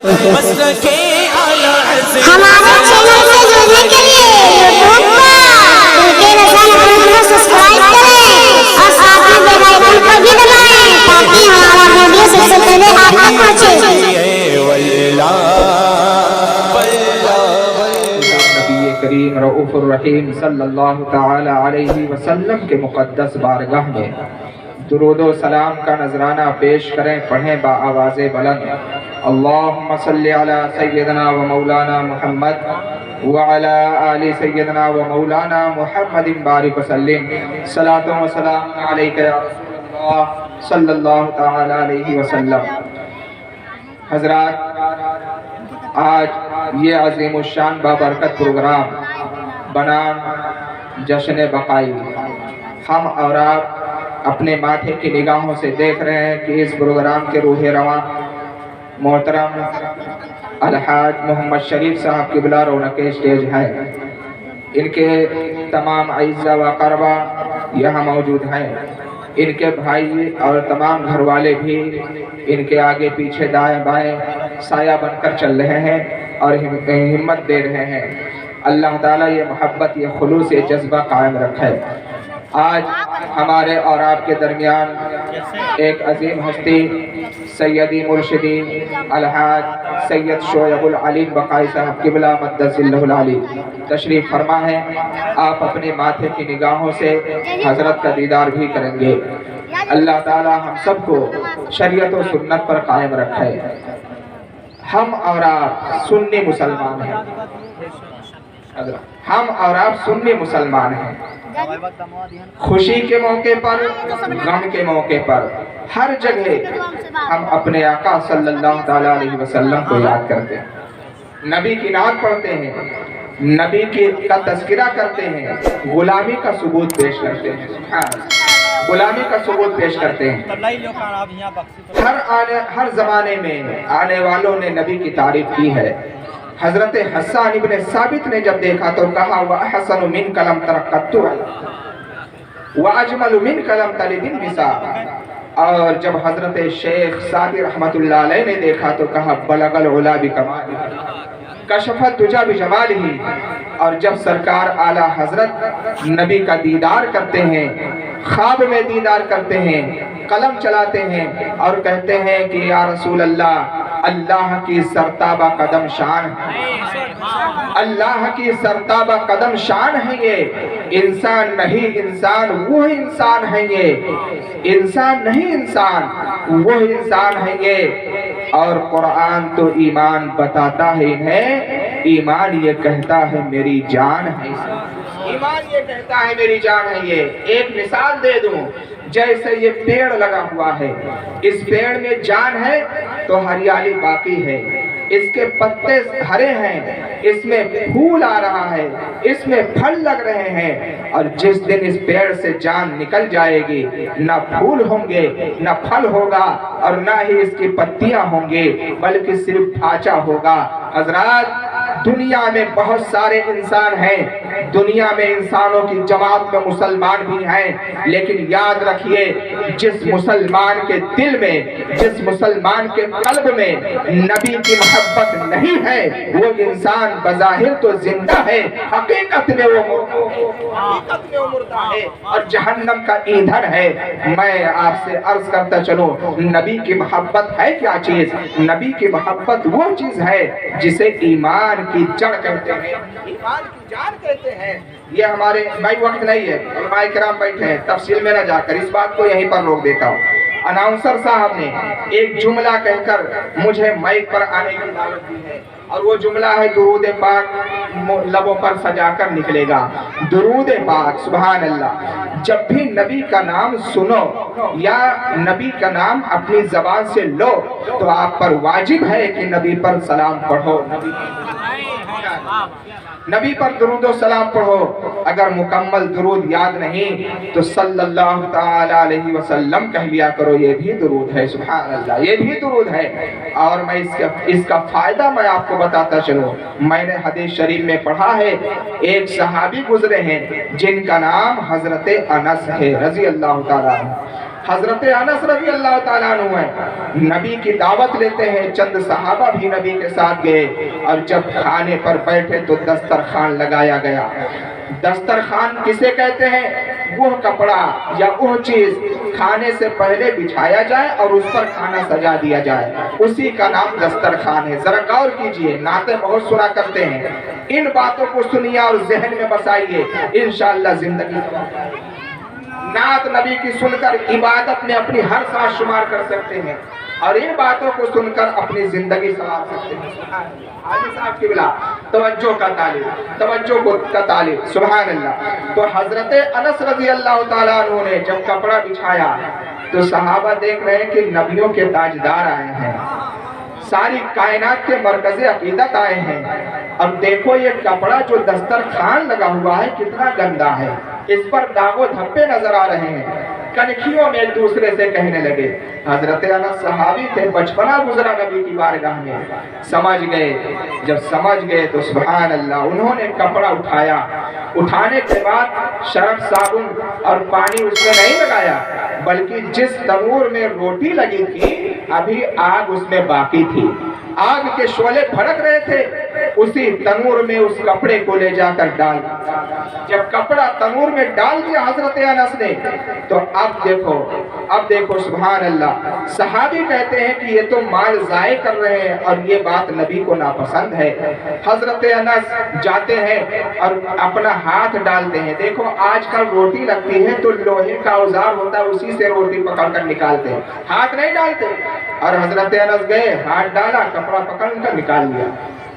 ہمارے چینل سے جڑنے کے لیے یوٹیوب پر سبسکرائب کریں اور ساتھ میں بیل آئیکن کو بھی دبائیں تاکہ ہمارا ویڈیو سب سے پہلے آپ تک پہنچے۔ نبی کریم رؤوف الرحیم صلی اللہ تعالی علیہ وسلم کے مقدس بارگاہ میں درود و سلام کا نذرانہ پیش کریں، پڑھیں بآواز بلند۔ اللہم صلی علی سیدنا و مولانا محمد وعلی آل سیدنا و مولانا محمد بارک وسلم۔ صلاۃ و سلام علیک یا رسول اللہ صلی اللہ تعالی علیہ وسلم۔ حضرات، آج یہ عظیم الشان بابرکت پروگرام بنام جشن بقائی، ہم اور آپ اپنے ماتھے کی نگاہوں سے دیکھ رہے ہیں کہ اس پروگرام کے روح رواں محترم الحاج محمد شریف صاحب قبلہ رونق اسٹیج ہے۔ ان کے تمام اعزا و اقربا یہاں موجود ہیں، ان کے بھائی اور تمام گھر والے بھی ان کے آگے پیچھے دائیں بائیں سایہ بن کر چل رہے ہیں اور ہمت دے رہے ہیں۔ اللہ تعالیٰ یہ محبت، یہ خلوص، یہ جذبہ قائم رکھے۔ آج ہمارے اور آپ کے درمیان ایک عظیم ہستی سیدی مرشدی الحاج سید شعیب العلیم بقائی صاحب قبلہ مقدس اللہ العلی تشریف فرما ہے۔ آپ اپنے ماتھے کی نگاہوں سے حضرت کا دیدار بھی کریں گے۔ اللہ تعالی ہم سب کو شریعت و سنت پر قائم رکھے۔ ہم اور آپ سنی مسلمان ہیں، ہم اور آپ سنی مسلمان ہیں۔ خوشی کے موقع پر، غم کے موقع پر، ہر جگہ ہم اپنے آقا صلی اللہ تعالی علیہ وسلم کو یاد کرتے ہیں، نبی کی نعت پڑھتے ہیں، نبی کا تذکرہ کرتے ہیں، غلامی کا ثبوت پیش کرتے ہیں، غلامی کا ثبوت پیش کرتے ہیں۔ ہر زمانے میں آنے والوں نے نبی کی تعریف کی ہے۔ حضرت حسان ابن ثابت نے جب دیکھا تو کہا وَأَحْسَنُ مِنْكَ لَمْ تَرَ قَطُّ وَأَجْمَلُ مِنْكَ لَمْ تَلِدِ النِّسَاءُ۔ اور جب حضرت شیخ سعدی رحمت اللہ علیہ نے دیکھا تو کہا بلغ العلا بکمالہ کشف الدجی بجمالہ۔ اور جب سرکار اعلیٰ حضرت نبی کا دیدار کرتے ہیں، خواب میں دیدار کرتے ہیں، قلم چلاتے ہیں اور کہتے ہیں کہ یا رسول اللہ، اللہ کی سرتابہ قدم شان ہے، اللہ کی سرتابہ قدم شان ہے، یہ انسان نہیں انسان وہ انسان ہے، یہ انسان نہیں انسان وہ انسان ہے یہ۔ اور قرآن تو ایمان بتاتا ہے انہیں، ایمان یہ کہتا ہے میری جان ہے، ایمان یہ کہتا ہے میری جان ہے یہ۔ ایک مثال دے دوں، جیسے یہ پیڑ لگا ہوا ہے، اس پیڑ میں جان ہے تو ہریالی باقی ہے، اس کے پتے ہرے ہیں، اس میں پھول آ رہا ہے، اس میں پھل لگ رہے ہیں، اور جس دن اس پیڑ سے جان نکل جائے گی نہ پھول ہوں گے نہ پھل ہوگا اور نہ ہی اس کی پتیاں ہوں گے بلکہ صرف ڈھانچہ ہوگا۔ حضرات، دنیا میں بہت سارے انسان ہیں، دنیا میں انسانوں کی جماعت میں مسلمان بھی ہیں، لیکن یاد رکھیے جس مسلمان کے دل میں، جس مسلمان کے قلب میں نبی کی محبت نہیں ہے وہ انسان بظاہر تو زندہ ہے، حقیقت میں وہ مردہ ہے اور جہنم کا ایندھن ہے۔ میں آپ سے عرض کرتا چلوں، نبی کی محبت ہے کیا چیز؟ نبی کی محبت وہ چیز ہے جسے ایمان کی جڑ کہتے ہیں، ایمان کی جان کہتے ہیں۔ یہ ہمارے بھائی وقت نہیں ہے، علماء کرام بیٹھے ہیں، تفصیل میں نہ جا کر اس بات کو یہیں پر روک دیتا ہوں۔ اناؤنسر صاحب نے ایک جملہ کہہ کر مجھے مائک پر آنے کی دعوت دی ہے، اور وہ جملہ ہے درود پاک لبوں پر سجا کر نکلے گا۔ درود پاک، سبحان اللہ، جب بھی نبی کا نام سنو یا نبی کا نام اپنی زبان سے لو تو آپ پر واجب ہے کہ نبی پر سلام پڑھو، نبی پر درود و سلام پڑھو۔ اگر مکمل درود یاد نہیں تو صلی اللہ تعالی علیہ وسلم کہہ لیا کرو، ये भी दुरूद है। सुभान अल्लाह, ये भी दुरूद है। और मैं इसका फायदा मैं आपको बताता चलूं। मैंने हदीस शरीफ में पढ़ा है, एक सहाबी गुजरे हैं जिनका नाम हजरत अनस है रजी अल्लाह ताला अन्हु। हजरत अनस रजी अल्लाह ताला अन्हु है, नबी की दावत लेते हैं, चंद सहाबा भी नबी के साथ गए और जब खाने पर बैठे तो दस्तरखान लगाया गया। दस्तरखान किसे कहते हैं? वो कपड़ा या वो चीज खाने से पहले बिछाया जाए और उस पर खाना सजा दिया जाए, उसी का नाम दस्तरखान है। जरा गौर कीजिए, नाते बहुत सुना करते हैं, इन बातों को सुनिए और जहन में बसाइए, इंशाअल्लाह जिंदगी नात नबी की सुनकर इबादत में अपनी हर सांस शुमार कर सकते हैं और इन बातों को सुनकर अपनी जिंदगी संवार सकते हैं। आगे साहब की बिला तवज्जो का तालिब, सुभान अल्लाह। तो हजरत अनस रजी अल्लाह ताला अन्हु ने जब कपड़ा बिछाया तो सहाबा देख रहे हैं कि नबियों के ताजदार आए हैं, सारी कायनात के मरकज़े अकीदत आए हैं। अब देखो ये कपड़ा जो दस्तरखान लगा हुआ है कितना गंदा है, इस पर दागो धब्बे नजर आ रहे हैं। कनखियों में एक दूसरे से कहने लगे। हजरत अनस सहाबी थे, बचपना गुजरा नबी की बारगाह में, समझ गए। जब समझ गए तो सुभान अल्लाह, उन्होंने कपड़ा उठाया। उठाने के बाद शरफ साबुन और पानी उसमें नहीं लगाया, बल्कि जिस तनूर में रोटी लगी थी अभी आग उसमें बाकी थी, आग के शोले भड़क रहे थे, उसी तनूर में उस कपड़े को ले जाकर डाल। जब कपड़ा तनूर में डाल दिया हजरत अनस ने, तो अब देखो सुभान अल्लाह, सहाबी कहते हैं कि ये तो माल ज़ाय कर रहे हैं और ये बात नबी को नापसंद है। हजरत अनस जाते हैं और अपना हाथ डालते हैं। देखो आजकल रोटी लगती है तो लोहे का औजार होता है, उसी से रोटी पकड़ कर निकालते हैं, हाथ नहीं डालते। और हजरत अनस गए, हाथ डाला, कपड़ा पकड़ कर निकाल लिया।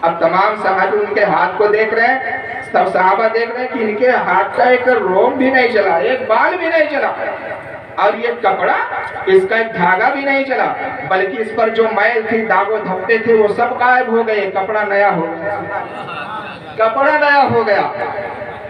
अब तमाम सहाबी उनके हाथ को देख रहे हैं, सब सहाबा देख रहे हैं कि इनके हाथ का एक रोम भी नहीं चला, एक बाल भी नहीं चला, और ये कपड़ा, इसका एक धागा भी नहीं चला, बल्कि इस पर जो मैल थी, दागो धब्बे थे, वो सब गायब हो गए। कपड़ा नया हो गया, कपड़ा नया हो गया।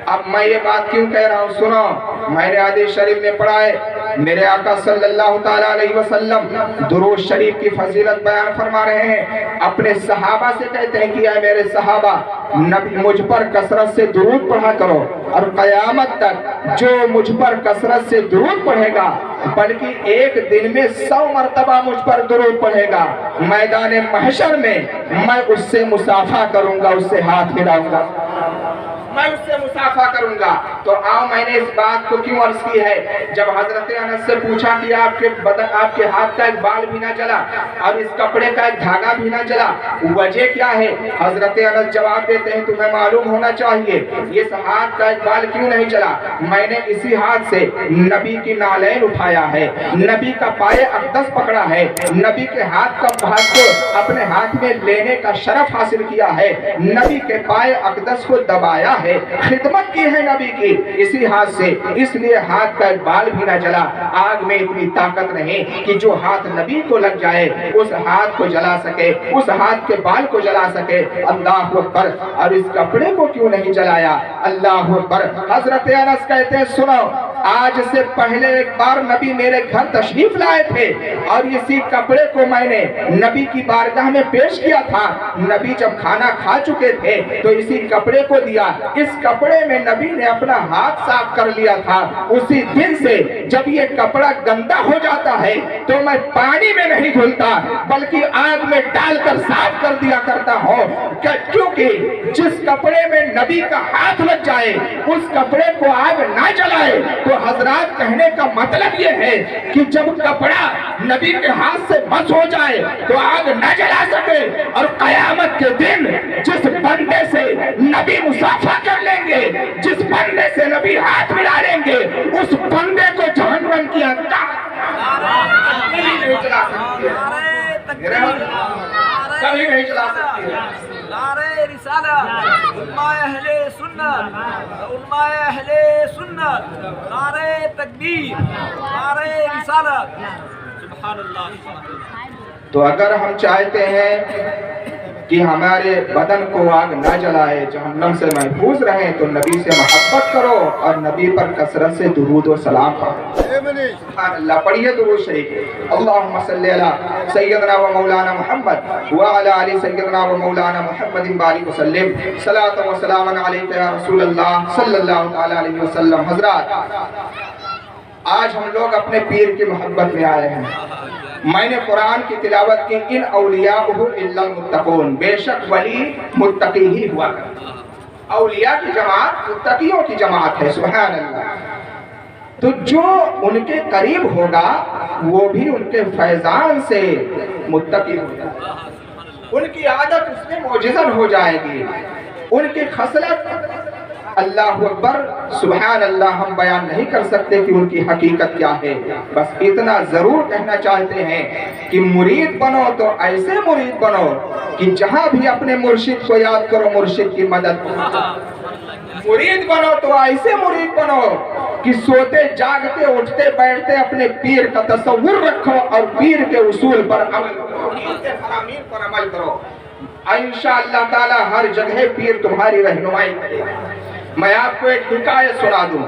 अब मैं ये बात क्यों कह रहा हूँ, सुनो। मैंने हदीस शरीफ में पढ़ा है, मेरे आका सल्लल्लाहु ताला अलैहि वसल्लम दुरूद शरीफ की फजीलत बयान फरमा रहे हैं। अपने सहाबा से कहते हैं कि ऐ मेरे सहाबा, नबी मुझ पर कसरत से दुरूद पढ़ा करो, और क़यामत तक जो मुझ पर कसरत से दुरूद पढ़ेगा, बल्कि एक दिन में 100 मरतबा मुझ पर दुरूद पढ़ेगा, मैदान महशर में मैं उससे मुसाफा करूंगा, उससे हाथ मिलाऊंगा, मैं उससे मुसाफा करूंगा। तो आओ, मैंने इस बात को क्यों अर्ज की है। जब हजरत अनस से पूछा कि आपके हाथ का एक बाल भी ना चला और इस कपड़े का एक धागा भी ना चला, वजह क्या है? हजरत अनस जवाब देते हैं, तुम्हें मालूम होना चाहिए ये हाथ का एक बाल क्यों नहीं चला। मैंने इसी हाथ से नबी की नालैन उठाया है, नबी का पाए अक़दस पकड़ा है, नबी के हाथ का भाग को अपने हाथ में लेने का शरफ हासिल किया है, नबी के पाए अक़दस को दबाया है, खिदमत की है नबी की इसी हाथ से, इसलिए हाथ का एक बाल भी ना जला। आग में इतनी ताकत नहीं कि जो हाथ नबी को लग जाए उस हाथ को जला सके, उस हाथ के बाल को जला सके। अल्लाह अकबर। और इस कपड़े को क्यों नहीं जलाया? अल्लाह अकबर। हजरत अनस कहते हैं, सुनो, आज से पहले एक बार नबी मेरे घर तशरीफ लाए थे और इसी कपड़े को मैंने नबी की बारगाह में पेश किया था। नबी जब खाना खा चुके थे तो इसी कपड़े को दिया, इस कपड़े में नबी ने अपना हाथ साफ कर लिया था। उसी दिन से जब ये कपड़ा गंदा हो जाता है तो मैं पानी में नहीं धुलता बल्कि आग में डालकर साफ कर दिया करता हूँ, क्योंकि जिस कपड़े में नबी का हाथ लग जाए उस कपड़े को आग ना जलाए। तो हजरात, कहने का मतलब ये है कि जब कपड़ा नबी के हाथ से मस हो जाए तो आग न जला सके, और कयामत के दिन जिस बंदे से नबी मुसाफा कर लेंगे, जिस बंदे से नबी हाथ मिला लेंगे, उस बंदे को जहन्नम की आग कभी नहीं जला सकती है, कभी नहीं जला सकती है। नारे रिसालत, उलमाए अहले सुन्नत, उलमाए अहले सुन्नत, नारे तकबीर, नारे रिसालत, सुभान अल्लाह। तो अगर हम चाहते हैं कि हमारे बदन को आग ना जलाए, जहन्नम से महफूज रहें, तो नबी से मोहब्बत करो और नबी पर कसरत से दुरूद व सलाम पढ़ो। सुभान अल्लाह। पढ़िए दुरूद शरीफ। अल्लाहुम्मा सल्ली अला सय्यदना व मौलाना मुहम्मद व अला आलि सय्यदना व मौलाना मुहम्मदिन बारिक व सल्लिम सलातन व सलामन अलैका या रसूल अल्लाह सल्लल्लाहु तआला अलैहि वसल्लम। हज़रात, आज हम लोग अपने पीर की मोहब्बत में आए हैं। मैंने कुरान की तिलावत की, इन औलियाउहु इल्लल मुत्तकून, बेशक वली मुत्तकी ही हुआ करते। औलिया की जमात मुत्तकियों की जमात है। सुभान अल्लाह। तो जो उनके करीब होगा वो भी उनके फैजान से मुत्तकी हो जाएगा, उनकी आदत उसमें मोजिज़न हो जाएगी, उनकी खसलत अल्लाहु अकबर सुभान अल्लाह हम बयान नहीं कर सकते कि उनकी हकीकत क्या है। बस इतना जरूर कहना चाहते हैं कि मुरीद बनो तो ऐसे मुरीद बनो कि जहां भी अपने मुर्शिद को याद करो, मुर्शिद की मदद करो। मुरीद बनो तो ऐसे मुरीद बनो कि सोते जागते उठते बैठते अपने पीर का तसव्वुर रखो और पीर के उसूल पर अमल करो, पीर के फरामीन पर अमल करो। इंशाअल्लाह ताला हर जगह पीर तुम्हारी रहनुमाई करेगा। मैं आपको एक हिकायत सुना दूं।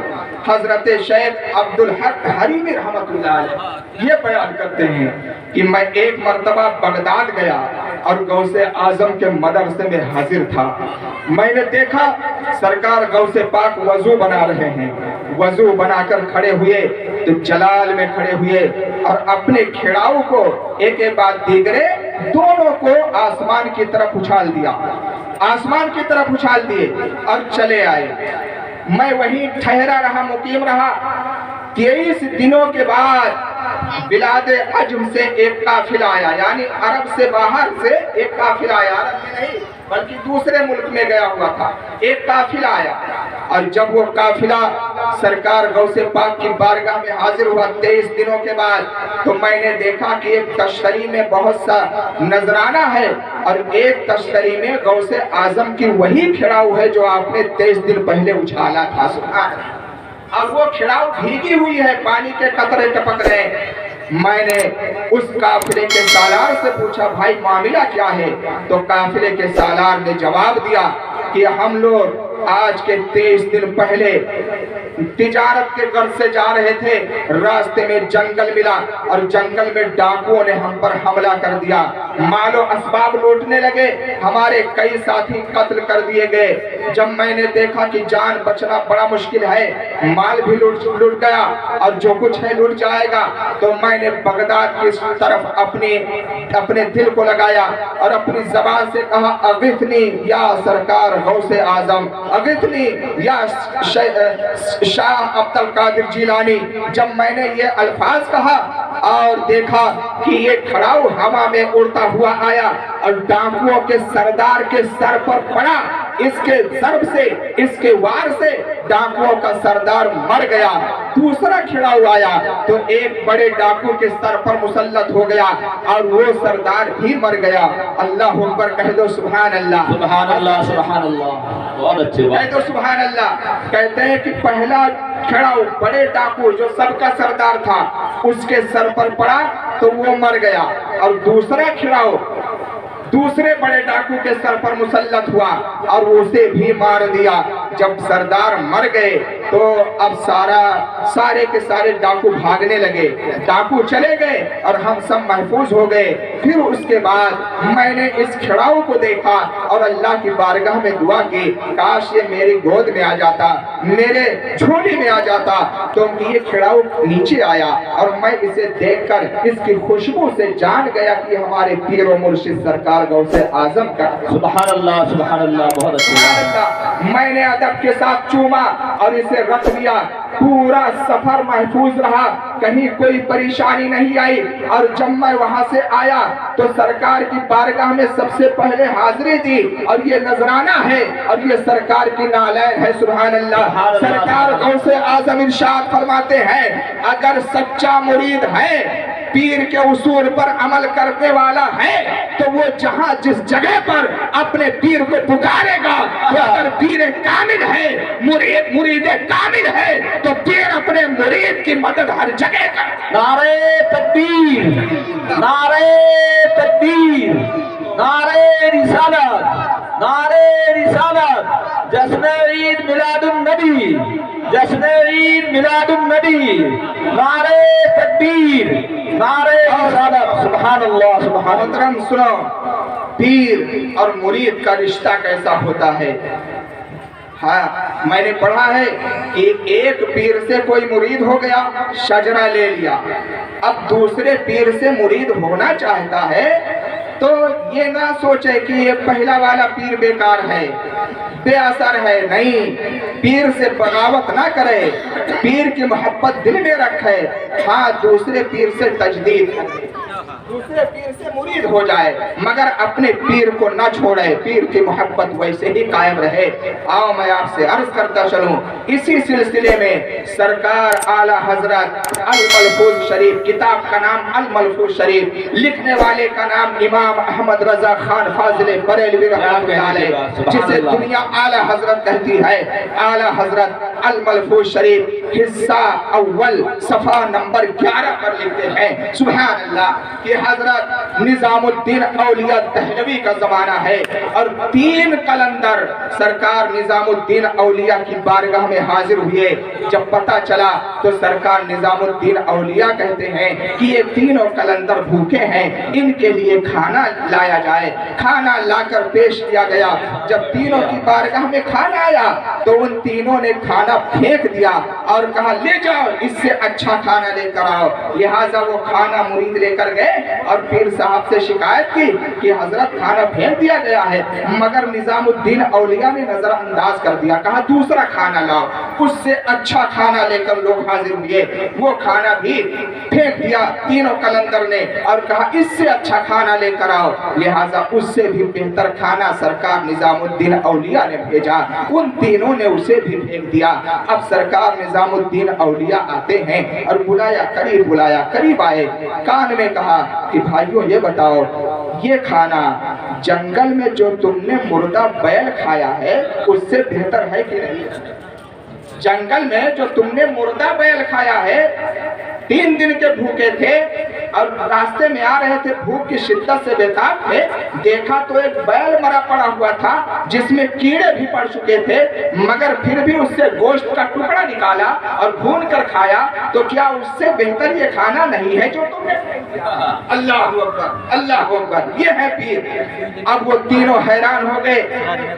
हजरत शेख अब्दुल हक हरीमी रहमतुल्लाह अलैह ये बयान करते हैं कि मैं एक मर्तबा बगदाद गया और गौसे आजम के मदरसे में हाजिर था। मैंने देखा सरकार गौसे पाक वजू बना रहे हैं। वजू बनाकर खड़े हुए तो जलाल में खड़े हुए और अपने खिड़ाऊ को एक एक बाद दीगरे दोनों को आसमान की तरफ उछाल दिया, आसमान की तरफ उछाल दिए और चले आए। मैं वहीं ठहरा रहा, मुकीम रहा। 23 दिनों के बाद बिलादे अजम से एक काफिला आया, यानी अरब से बाहर से एक काफिला आया, अरब में नहीं बल्कि दूसरे मुल्क में गया हुआ था। एक काफिला आया और जब वो काफिला सरकार गौसे पाक की बारगाह में हाजिर हुआ 23 दिनों के बाद, तो मैंने देखा कि एक तश्तरी में बहुत सा नजराना है और एक तश्तरी में गौसे आजम की वही खिड़ाऊ है जो आपने 23 दिन पहले उछाला था। सुभान। अब वो खिड़ाऊ भीगी हुई है, पानी के कतरे टपक रहे हैं। मैंने उस काफिले के सालार से पूछा, भाई मामला क्या है? तो काफिले के सालार ने जवाब दिया कि हम लोग आज के 23 दिन पहले तिजारत के गर्ज से जा रहे थे, रास्ते में जंगल मिला और जंगल में डाकुओं ने हम पर हमला कर दिया, मालो असबाब लूटने लगे, हमारे कई साथी कत्ल कर दिए गए। जब मैंने देखा कि जान बचना बड़ा मुश्किल है, माल भी लूट गया और जो कुछ है लूट जाएगा, तो मैंने बगदाद की तरफ अपने दिल को लगाया और अपनी जबान से कहा, अगिथनी या सरकार गौसे आजम, अगिथनी या शाह अब्दुल कादिर जिलानी। जब मैंने ये अल्फाज कहा और देखा कि ये खड़ाऊ हवा में उड़ता हुआ आया और डाकुओं के सरदार के सर पर पड़ा, इसके ज़र्ब से, इसके वार से डाकुओं का सरदार मर गया। दूसरा खिड़ाऊ आया तो एक बड़े डाकू के सर पर मुसल्लत हो गया और वो सरदार भी मर गया। अल्लाह अकबर कह दो सुभान अल्लाह। सुभान अल्लाह, सुभान अल्लाह। बहुत अच्छी बात। कह दो सुभान अल्लाह। कहते हैं कि पहला खिड़ाऊ बड़े डाकू जो सबका सरदार था उसके सर पर पड़ा तो वो मर गया और दूसरा खिड़ाऊ दूसरे बड़े डाकू के सर पर मुसल्लत हुआ और उसे भी मार दिया। जब सरदार मर गए तो अब सारे के सारे डाकू भागने लगे, डाकू चले गए और हम सब महफूज हो गए। फिर उसके बाद मैंने इस खिड़ाऊ को देखा और अल्लाह की बारगाह में दुआ की, काश ये मेरी गोद में आ जाता, मेरे झोली में आ जाता। तो ये खिड़ाऊ नीचे आया और मैं इसे देखकर इसकी खुशबू से जान गया कि हमारे पीर व मुर्शिद सरकार गौसे आजम का। सुभान अल्लाह, सुभान अल्लाह। बहुत अच्छी। मैंने अदब के साथ चूमा और इसे रख लिया। पूरा सफर महफूज रहा, कहीं कोई परेशानी नहीं आई। और जब मैं वहां से आया तो सरकार की बारगाह में सबसे पहले हाजिरी दी और ये नजराना है और ये सरकार की नालैन है। सुभान अल्लाह। सरकार गौसे आजम इरशाद फरमाते हैं, अगर सच्चा मुरीद है, पीर के उसूल पर अमल करने वाला है, तो वो जहां जिस जगह पर अपने पीर को पुकारेगा, तो अगर पीर कामिल है, मुरीद कामिल है, तो पीर अपने मुरीद की मदद हर जगह करता है। नारे तकबीर, नारे तकबीर। नारे रिसालत, नारे रिसालत, जश्न ईद मिलादुन नबी, जश्न ईद मिलादुन नबी, नारे तकबीर, नारे रिसालत। सुभान अल्लाह, सुभान अल्लाह। मोहतरम सुनो, पीर और मुरीद का रिश्ता कैसा होता है। हाँ, मैंने पढ़ा है कि एक पीर से कोई मुरीद हो गया, शजरा ले लिया, अब दूसरे पीर से मुरीद होना चाहता है तो ये ना सोचे कि ये पहला वाला पीर बेकार है, बेअसर है। नहीं, पीर से बगावत ना करे, पीर की मोहब्बत दिल में रखे। हाँ, दूसरे पीर से तजदीद, दूसरे पीर से मुरीद हो जाए, मगर अपने पीर को ना छोड़े, पीर की मोहब्बत वैसे ही कायम रहे। आओ मैं आपसे अर्ज करता चलूं, इसी सिलसिले में सरकार आला हजरत अल मलफूज शरीफ, किताब का नाम अल मलफूज शरीफ, लिखने वाले का नाम इमाम अहमद रजा खान फाजिल बरेलवी रहमतुल्लाह अलैह, जिसे दुनिया आला हजरत कहती है। आला हजरत अल मलफूज शरीफ हिस्सा अव्वल सफा नंबर 11 पर लिखते हैं, सुभान अल्लाह, कि हजरत निजामुद्दीन औलिया दहलवी का जमाना है और 3 कलंदर सरकार निजामुद्दीन औलिया की बारगाह में हाजिर हुए। जब पता चला तो सरकार निजामुद्दीन औलिया कहते हैं कि ये तीनों कलंदर भूखे हैं, इनके लिए खाना लाया जाए। खाना लाकर पेश किया गया। जब तीनों की बारगाह में खाना आया तो उन तीनों ने खाना फेंक दिया और कहा ले जाओ, इससे अच्छा खाना लेकर आओ। लिहाजा वो खाना मुरीद लेकर गए और पीर साहब से शिकायत की कि हजरत खाना फेंक दिया गया है, मगर निजामुद्दीन औलिया ने नजरअंदाज कर दिया, कहा दूसरा खाना लाओ। उससे अच्छा खाना लेकर लोग हाजिर हुए, वो खाना भी फेंक दिया तीनों कलंदर ने और कहा इससे अच्छा खाना लेकर आओ। लिहाजा उससे भी बेहतर खाना सरकार निजामुद्दीन औलिया ने भेजा, उन तीनों ने उसे भी फेंक दिया। अब सरकार निजामुद्दीन औलिया आते हैं और बुलाया करीब आए, कान में कहा कि भाइयों ये बताओ, ये खाना जंगल में जो तुमने मुर्दा बैल खाया है उससे बेहतर है कि नहीं? जंगल में जो तुमने मुर्दा बैल खाया है, 3 दिन के भूखे थे और रास्ते में आ रहे थे, भूख की शिद्दत से बेताब थे, देखा तो एक बैल मरा पड़ा हुआ था जिसमें कीड़े भी पड़ चुके थे, मगर फिर भी उससे गोश्त का टुकड़ा निकाला और भून कर खाया। तो क्या उससे बेहतर ये खाना नहीं है जो तुमने? अल्लाह अकबर, अल्लाह अकबर, ये है पीर। अब वो तीनों हैरान हो गए,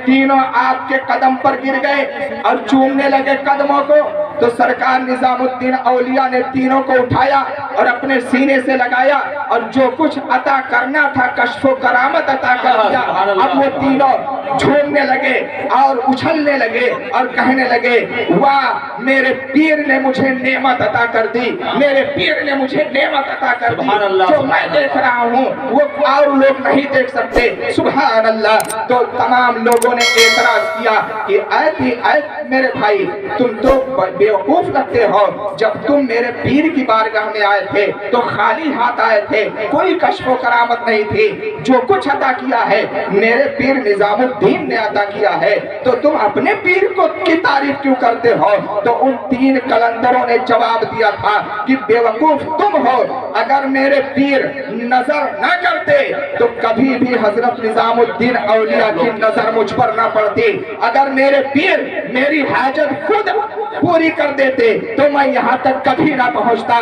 तीनों आपके कदम पर गिर गए और चूमने लगे कदमों को। तो सरकार निजामुद्दीन औलिया ने तीनों को उठाया और अपने सीने से लगाया और जो कुछ अता करना था कश्फो करामत अता कर दिया। अब वो तीनों झूमने लगे और उछलने लगे और कहने लगे वाह, मेरे पीर ने मुझे नेमत अता कर दी, मेरे पीर ने मुझे नेमत अता कर दी, जो मैं देख रहा हूँ वो और लोग नहीं देख सकते। सुभान अल्लाह। तो तमाम लोगों ने एतराज किया कि ऐ मेरे भाई, तुम तो बेवकूफ लगते हो, जब तुम मेरे पीर की बारगाह में आए थे तो खाली हाथ आए थे, कोई कश्फो करामत नहीं थी, जो कुछ अता किया है मेरे पीर निजामुद्दीन ने अता किया है, तो तुम अपने पीर को की तारीफ क्यों करते हो? तो उन 3 कलंदरों ने जवाब दिया था कि बेवकूफ तुम हो, अगर मेरे पीर नजर न करते तो कभी भी हजरत निजामुद्दीन औलिया की नजर मुझ पर न पड़ती। अगर मेरे पीर मेरी हाजत खुद पूरी कर देते तो मैं यहाँ तक कभी ना पहुँचता।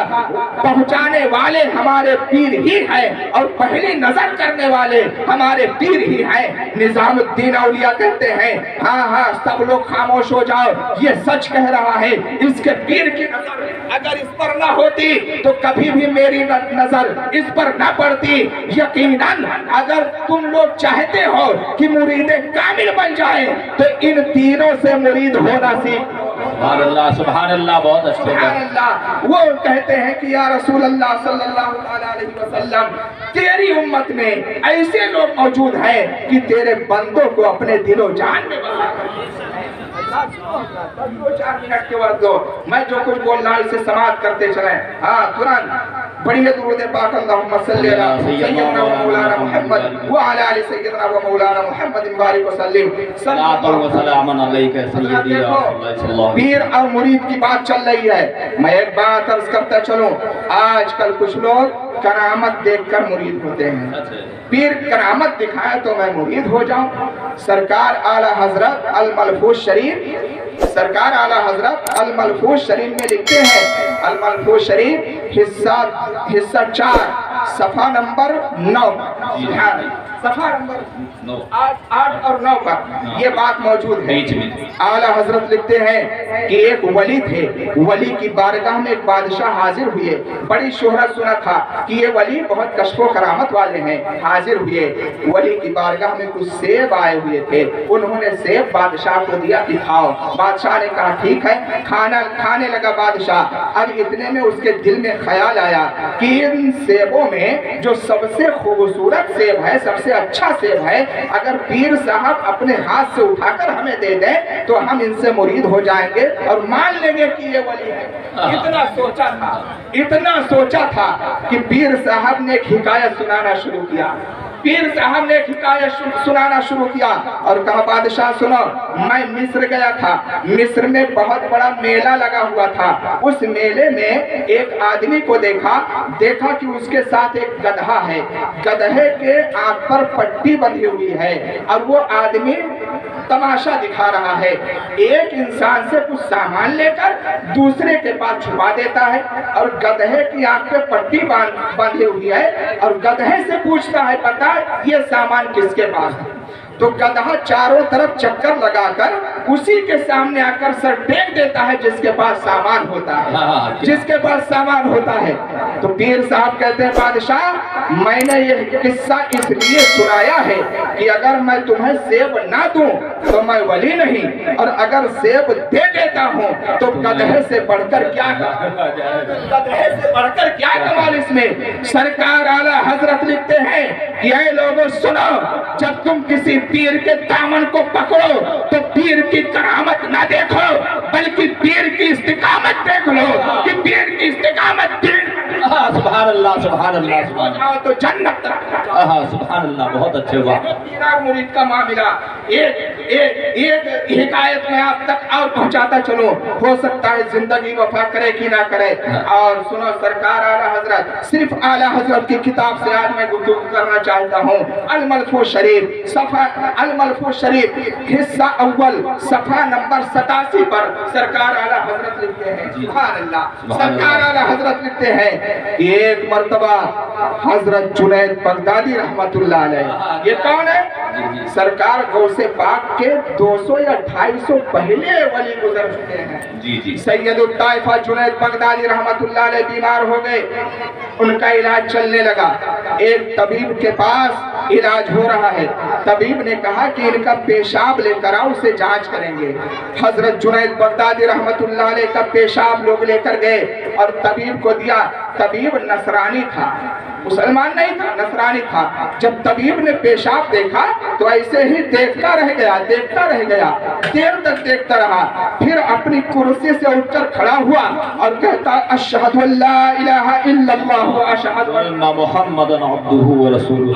पहुँचाने वाले हमारे पीर ही है और पहली नजर करने वाले हमारे पीर ही है। निजामुद्दीन औलिया कहते हैं हाँ, सब लोग खामोश हो जाओ, ये सच कह रहा है, इसके पीर की नजर अगर इस पर ना होती तो कभी भी मेरी नजर इस पर ना पड़ती। यकीनन अगर तुम लोग चाहते हो कि मुरीदे कामिल बन जाए तो इन तीनों से मुरीद होना सीख। सुभान अल्लाह, बहुत अच्छे। सुभान अल्लाह। वो कहते हैं कि या रसूल अल्लाह सल्लल्लाहु अलैहि वसल्लम, तेरी उम्मत में ऐसे लोग मौजूद हैं कि तेरे बंदों को अपने दिलो जान में बसा कर 2-4 मिनट के बाद दो, मैं जो कुछ बोल रहा इसे समाप्त करते चले। हाँ, तुरंत बढ़िए दुरूद पाक अल्लाहुम्मा सल्ली अला सय्यदना व मौलाना मुहम्मद व अला आलि सय्यदना व मौलाना मुहम्मद बारिक व सल्लिम सल्लल्लाहु अलैहि वसल्लम। पीर और मुरीद की बात चल रही है। मैं एक बात अर्ज करता चलूं, आजकल कुछ लोग करामत देखकर मुरीद होते हैं। पीर करामत दिखाए तो मैं मुरीद हो जाऊं। सरकार आला हजरत अल मलफूज शरीफ, सरकार आला हजरत अल मलफूज शरीफ में लिखते हैं, अल मलफूज शरीफ हिस्सा 4 सफा नंबर 9, सफा नंबर 8 और 9 पर ये बात मौजूद है। आला हजरत लिखते हैं कि एक वली थे, वली की बारगाह में एक बादशाह हाजिर हुए। बड़ी शोहरत सुना था कि ये वली बहुत कश्फो करामत वाले हैं। हाजिर हुए, वली की बारगाह में कुछ सेब आए हुए थे। उन्होंने सेब बादशाह को दिया कि खाओ। बादशाह ने कहा ठीक है। खाने लगा बादशाह। अब इतने में उसके दिल में ख्याल आया कि इन सेबों में जो सबसे खूबसूरत सेब है, सबसे अच्छा सेब है, अगर पीर साहब अपने हाथ से उठाकर हमें दे दें तो हम इनसे मुरीद हो जाएंगे और मान लेंगे कि ये वली है। इतना सोचा था, इतना सोचा था कि पीर साहब ने एक हिकायत सुनाना शुरू किया। पीर साहब ने एक हिकायत सुनाना शुरू किया और कहा बादशाह सुनो, मैं मिस्र गया था। मिस्र में बहुत बड़ा मेला लगा हुआ था। उस मेले में एक आदमी को देखा कि उसके साथ एक गधा है। गधे के आंख पर पट्टी बंधी हुई है और वो आदमी तमाशा दिखा रहा है। एक इंसान से कुछ सामान लेकर दूसरे के पास छुपा देता है और गधे की आंख पे पट्टी बांधी हुई है और गधे से पूछता है बता ये सामान किसके पास है। तो गधा चारों तरफ चक्कर लगाकर उसी के सामने आकर सर टेक देता है जिसके पास सामान होता है, जिसके पास सामान होता है। तो पीर साहब कहते हैं बादशाह मैंने ये किस्सा इसलिए सुनाया है कि अगर मैं तुम्हें सेब ना दूं तो मैं वली नहीं, और अगर सेब दे देता हूं तो गधे से बढ़कर क्या, गधे से बढ़कर क्या कमाल इसमें। सरकार आला हजरत लिखते हैं कि ऐ लोगों सुनो, जब तुम किसी पीर के दामन को पकड़ो तो पीर की करामत ना देखो बल्कि पीर की इस्तिकामत देख लो कि पीर की इस्तिकामत सुभान अल्लाह, सुभान अल्लाह, सुभान अल्लाह, तो जन्नत। सुभान अल्लाह, बहुत अच्छे हुआ। मुरीद का मामला एक हिकायत में आप तक और पहुंचाता चलो, हो सकता है जिंदगी वफा करे कि ना करे। और सुनो सरकार आला हजरत, सिर्फ आला हजरत की किताब से आज मैं गुफ्तगू करना चाहता हूँ। अल मलफूज शरीफ सफा, अल मलफूज शरीफ हिस्सा अव्वल सफा नंबर 87 पर सरकार आला हजरत लिखते हैं, सुभान अल्लाह, सरकार आला हजरत लिखते हैं एक मर्तबा हजरत जुनैद बगदादी रहमतुल्लाह अलैह, ये कौन है? सरकार गौसे पाक के 200 या 250 पहले वली गुजर चुके हैं। जी जी। सैयदुल ताइफा जुनैद बगदादी रहमतुल्लाह अलैह बीमार हो गए, उनका इलाज चलने लगा। एक तबीब के पास इलाज हो रहा है। तबीब ने कहा कि इनका पेशाब लेकर आओ, उसे जांच करेंगे। हजरत जुनैद बगदादी रहमतुल्लाह अलैह का पेशाब लोग लेकर गए और तबीब को दिया। तबीब नसरानी था, मुसलमान नहीं था, नसरानी था। जब तबीब ने पेशाब देखा तो ऐसे ही देखता रह गया, देखता रह गया, देर तक देखता रहा। फिर अपनी कुर्सी से उठकर खड़ा हुआ और कहता अशहदु अल्ला इलाहा इल्लल्लाह व अशहदु अन्ना मुहम्मदन अब्दुहु व रसूलुहु,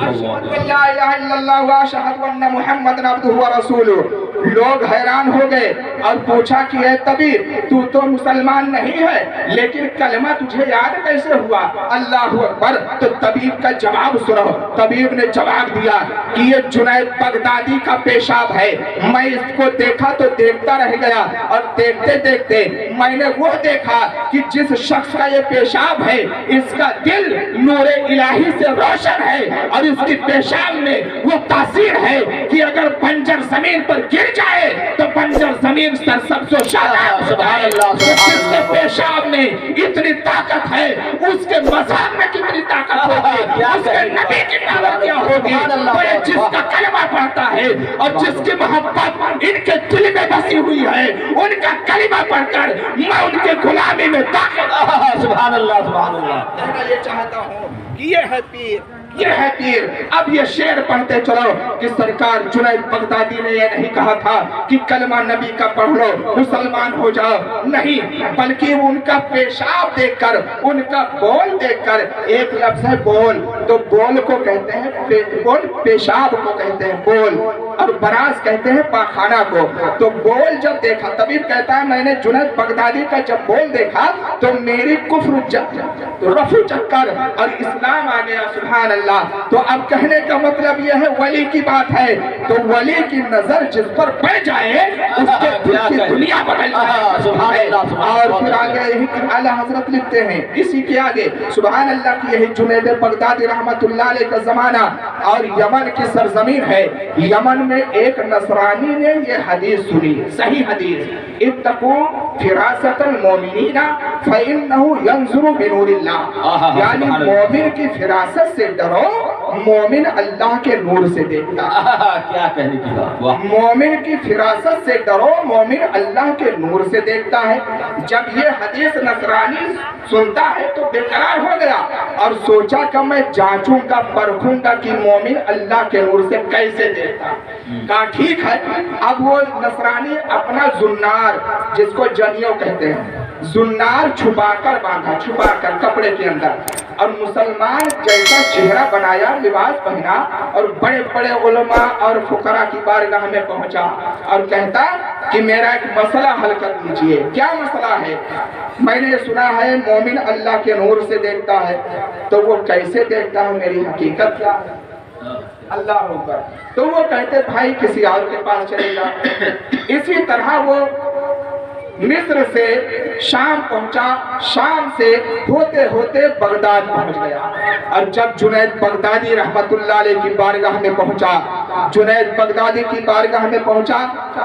ला इलाहा इल्लल्लाह व अशहदु अन्ना मुहम्मदन अब्दुहु व रसूलुहु। लोग हैरान हो गए और पूछा कि है तबीब, तू तो मुसलमान नहीं है लेकिन कलमा तुझे याद कैसे हुआ? अल्लाहु अकबर। तो तबीब का जवाब सुनो। तबीब ने जवाब दिया कि ये जुनैद बगदादी का पेशाब है। मैं इसको देखा तो देखता रह गया और देखते देखते मैंने वो देखा कि जिस शख्स का ये पेशाब है इसका दिल नूरे इलाही से रोशन है और इसकी पेशाब में वो तासीर है कि अगर बंजर जमीन पर गिर जाए तो बंजर जमीन सरसब्ज़ो शादाब। सुभान अल्लाह, जिसके पेशाब में इतनी ताकत है उसके मज़हब में कितनी ताकत होगी, उसके नबी की ताकत क्या होगी। तो ये जिसका कलमा पढ़ता है और जिसकी मोहब्बत इनके दिल में बसी हुई है उनका कलमा पढ़कर मैं उनके गुलामी में दाखिल। सुभान अल्लाह, सुभान अल्लाह। ये चाहता हूँ कि ये है पीर, ये है पीर। अब ये शेर पढ़ते चलो कि सरकार जुनैद बगदादी ने ये नहीं कहा था कि कलमा नबी का पढ़ लो मुसलमान हो जाओ, नहीं, बल्कि उनका पेशाब देखकर, उनका बोल देखकर, एक लफ्ज है बोल, तो बोल को कहते हैं बोल, पेशाब को कहते हैं बोल, और बराज कहते हैं पाखाना को। तो बोल जब देखा, तभी कहता है मैंने जुनैद बगदादी का जब बोल देखा तो मेरी कुफ्र तो रफू चक्कर और इस्लाम आ गया। सुभान अल्लाह। तो अब कहने का मतलब यह है वली की बात है, तो वली की नजर जिस पर पड़ जाए उसके दिल की दुनिया बदल जाए। और फिर आगे यही आला हजरत लिखते हैं इसी के आगे, सुभान अल्लाह की यही जुनैद बगदादी रहमतुल्लाह अलैह का जमाना और यमन की सरजमीन है। यमन में एक नसरानी ने ये हदीस सुनी, सही हदीस, इत्तकू फिरासतल मोमिनीना फइन्नहु यंजुरु बिनूरिल्लाह, यानी मोमिन की फिरासत से डरो, मोमिन अल्लाह के नूर से देखता है। क्या कहने की बात, वाह। मोमिन की फिरासत से डरो, मोमिन अल्लाह के नूर से देखता है। जब ये हदीस नसरानी सुनता है तो बेकरार हो गया और सोचा कि मैं जांचूंगा परखूंगा कि मोमिन अल्लाह के नूर से कैसे देखता। कहा ठीक है। अब वो नसरानी अपना जुन्नार, जिसको जनियो कहते हैं, जुन्नार छुपाकर बांधा, छुपाकर कपड़े के अंदर, और मुसलमान जैसा चेहरा बनाया, लिबास पहना और बड़े बड़े उलमा और फुकरा की बारगाह में पहुंचा और कहता कि मेरा एक मसला हल कर दीजिए। क्या मसला है? मैंने सुना है मोमिन अल्लाह के नूर से देखता है, तो वो कैसे देखता है, मेरी हकीकत क्या है? अल्लाह अकबर। तो वो कहते भाई किसी और के पास चलेगा। इसी तरह वो मिस्र से शाम पहुंचा, शाम से होते होते बगदाद पहुंच गया। और जब जुनैद बगदादी रहमतुल्लाह अलैह की बारगाह में पहुंचा, जुनैद बगदादी की बारगाह में पहुंचा,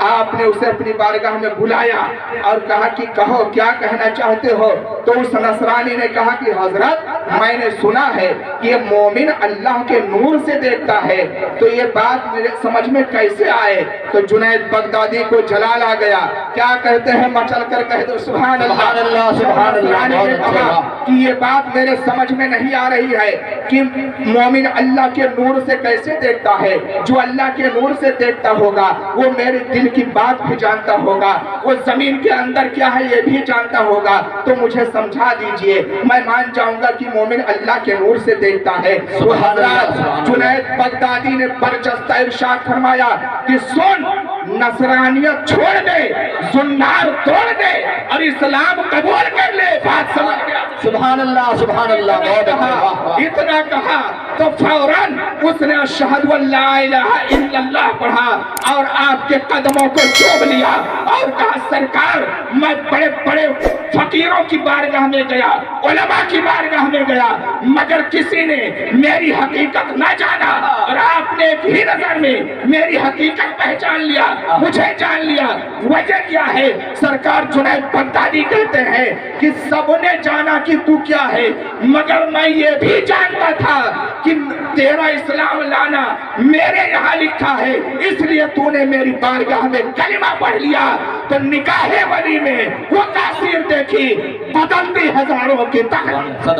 आपने उसे अपनी बारगाह में बुलाया और कहा कि कहो क्या कहना चाहते हो। तो उस नसरानी ने कहा कि हजरत मैंने सुना है कि ये मोमिन अल्लाह के नूर से देखता है, तो ये बात मेरे समझ में कैसे आए। तो जुनैद बगदादी को जलाल आ गया। क्या कहते हैं, चल कर कह दो सुभान अल्लाह, सुभान अल्लाह। ने कहा कि ये बात मेरे समझ में नहीं आ रही है कि मोमिन अल्लाह के नूर से कैसे देखता है। जो अल्लाह के नूर से देखता होगा वो मेरे दिल की बात भी जानता होगा, वो जमीन के अंदर क्या है ये भी जानता होगा। तो मुझे समझा दीजिए, मैं मान जाऊंगा कि मोमिन अल्लाह के नूर से देखता है। तो हजरत जुनैद बगदादी ने बरजस्ता इरशाद फरमाया कि सुन, नसरानियत छोड़ दे, जुन्नार तोड़ दे और इस्लाम कबूल कर ले। बात समझ गया? सुभान अल्लाह, सुभान अल्लाह। बहुत अच्छा। इतना कहा तो फौरन उसने अशहदु अल्ला इलाहा इल्लल्लाह पढ़ा और आपके कदमों को चूम लिया और कहा सरकार मैं बड़े बड़े फकीरों की बारगाह में गया, उलमा की बारगाह में गया, मगर किसी ने मेरी हकीकत न जाना और आपने एक ही नजर में मेरी हकीकत पहचान लिया, मुझे जान लिया। वजह क्या है? सरकार जुनैद बगदादी कहते हैं कि सबने जाना कि तू क्या है, मगर मैं ये भी जानता था कि तेरा इस्लाम लाना मेरे यहाँ लिखा है, इसलिए तूने मेरी बारगाह में कलिमा पढ़ लिया। तो निकाहे वली में वो तासीर देखी, बदलती हजारों की तकदीर।